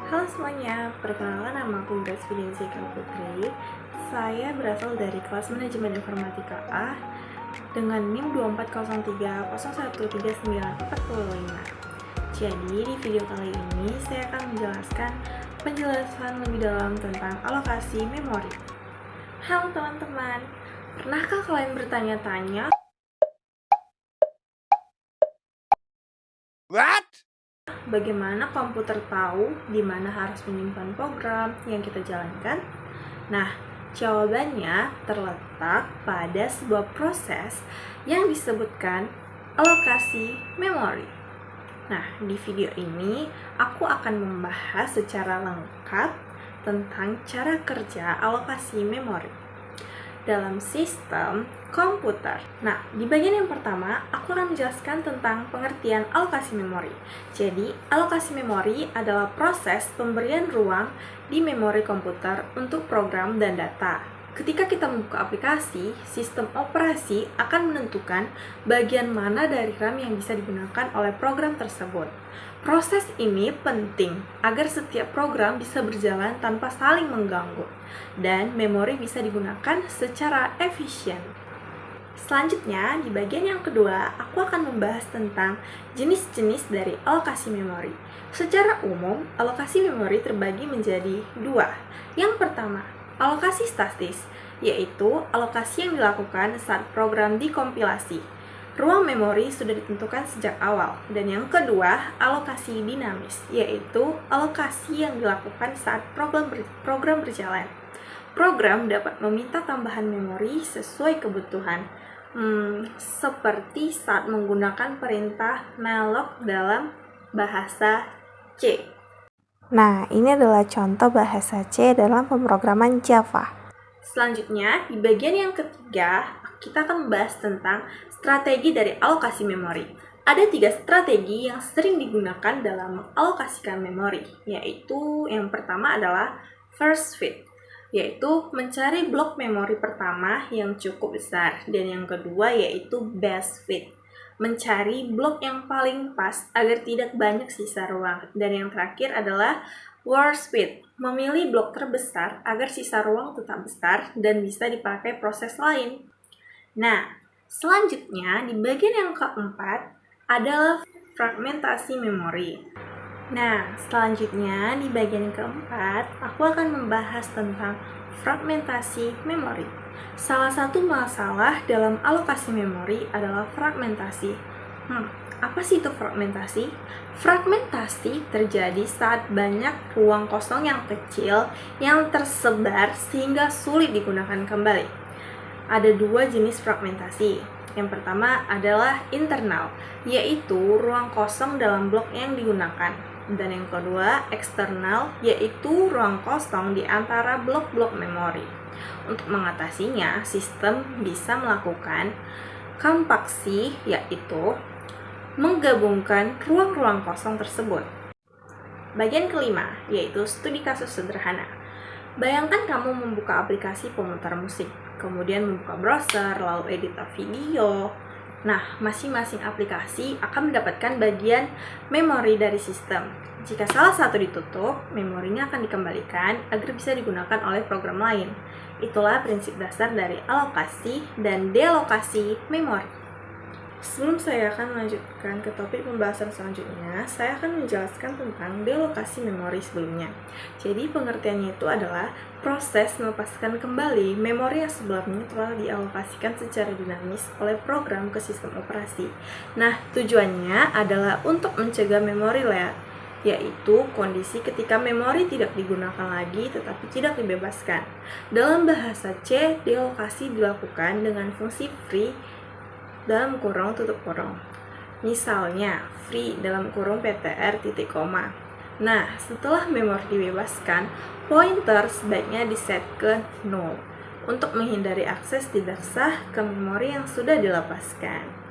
Halo semuanya, perkenalkan nama aku Grace Fidensia Putri. Saya berasal dari kelas Manajemen Informatika A dengan NIM 2403013945. Jadi di video kali ini saya akan menjelaskan penjelasan lebih dalam tentang alokasi memori. Halo teman-teman, pernahkah kalian bertanya-tanya bagaimana komputer tahu di mana harus menyimpan program yang kita jalankan? Nah, jawabannya terletak pada sebuah proses yang disebutkan alokasi memori. Nah, di video ini aku akan membahas secara lengkap tentang cara kerja alokasi memori dalam sistem komputer. Nah, di bagian yang pertama, aku akan menjelaskan tentang pengertian alokasi memori. Jadi, alokasi memori adalah proses pemberian ruang di memori komputer untuk program dan data. Ketika kita membuka aplikasi, sistem operasi akan menentukan bagian mana dari RAM yang bisa digunakan oleh program tersebut. Proses ini penting agar setiap program bisa berjalan tanpa saling mengganggu dan memori bisa digunakan secara efisien. Selanjutnya, di bagian yang kedua, aku akan membahas tentang jenis-jenis dari alokasi memori. Secara umum, alokasi memori terbagi menjadi dua. Yang pertama, alokasi statis, yaitu alokasi yang dilakukan saat program dikompilasi. Ruang memori sudah ditentukan sejak awal. Dan yang kedua, alokasi dinamis, yaitu alokasi yang dilakukan saat program berjalan. Program dapat meminta tambahan memori sesuai kebutuhan, seperti saat menggunakan perintah malloc dalam bahasa C. Nah, ini adalah contoh bahasa C dalam pemrograman Java. Selanjutnya, di bagian yang ketiga, kita akan membahas tentang strategi dari alokasi memori. Ada 3 strategi yang sering digunakan dalam mengalokasikan memori, yaitu yang pertama adalah first fit, yaitu mencari blok memori pertama yang cukup besar, dan yang kedua yaitu best fit, mencari blok yang paling pas agar tidak banyak sisa ruang, dan yang terakhir adalah worst fit, memilih blok terbesar agar sisa ruang tetap besar dan bisa dipakai proses lain. Nah, selanjutnya di bagian yang keempat adalah fragmentasi memori. Nah, selanjutnya di bagian keempat, aku akan membahas tentang fragmentasi memori. Salah satu masalah dalam alokasi memori adalah fragmentasi. Apa sih itu fragmentasi? Fragmentasi terjadi saat banyak ruang kosong yang kecil yang tersebar sehingga sulit digunakan kembali. Ada 2 jenis fragmentasi. Yang pertama adalah internal, yaitu ruang kosong dalam blok yang digunakan. Dan yang kedua, eksternal, yaitu ruang kosong di antara blok-blok memori. Untuk mengatasinya, sistem bisa melakukan kompaksi, yaitu menggabungkan ruang-ruang kosong tersebut. Bagian kelima, yaitu studi kasus sederhana. Bayangkan kamu membuka aplikasi pemutar musik, kemudian membuka browser, lalu editor video. Nah, masing-masing aplikasi akan mendapatkan bagian memori dari sistem. Jika salah satu ditutup, memorinya akan dikembalikan agar bisa digunakan oleh program lain. Itulah prinsip dasar dari alokasi dan delokasi memori. Sebelum saya akan melanjutkan ke topik pembahasan selanjutnya, saya akan menjelaskan tentang delokasi memori sebelumnya. Jadi pengertiannya itu adalah proses melepaskan kembali memori yang sebelumnya telah dialokasikan secara dinamis oleh program ke sistem operasi. Nah, tujuannya adalah untuk mencegah memori leak, yaitu kondisi ketika memori tidak digunakan lagi tetapi tidak dibebaskan. Dalam bahasa C, delokasi dilakukan dengan fungsi free dalam kurung tutup kurung. Misalnya, free dalam kurung ptr titik koma. Nah, setelah memori dibebaskan, pointer sebaiknya diset ke 0 untuk menghindari akses tidak sah ke memori yang sudah dilepaskan.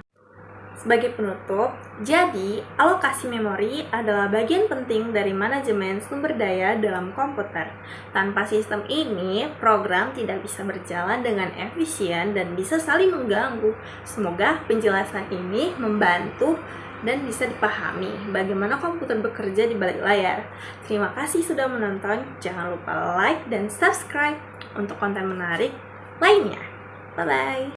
Sebagai penutup, jadi alokasi memori adalah bagian penting dari manajemen sumber daya dalam komputer. Tanpa sistem ini, program tidak bisa berjalan dengan efisien dan bisa saling mengganggu. Semoga penjelasan ini membantu dan bisa dipahami bagaimana komputer bekerja di balik layar. Terima kasih sudah menonton. Jangan lupa like dan subscribe untuk konten menarik lainnya. Bye-bye.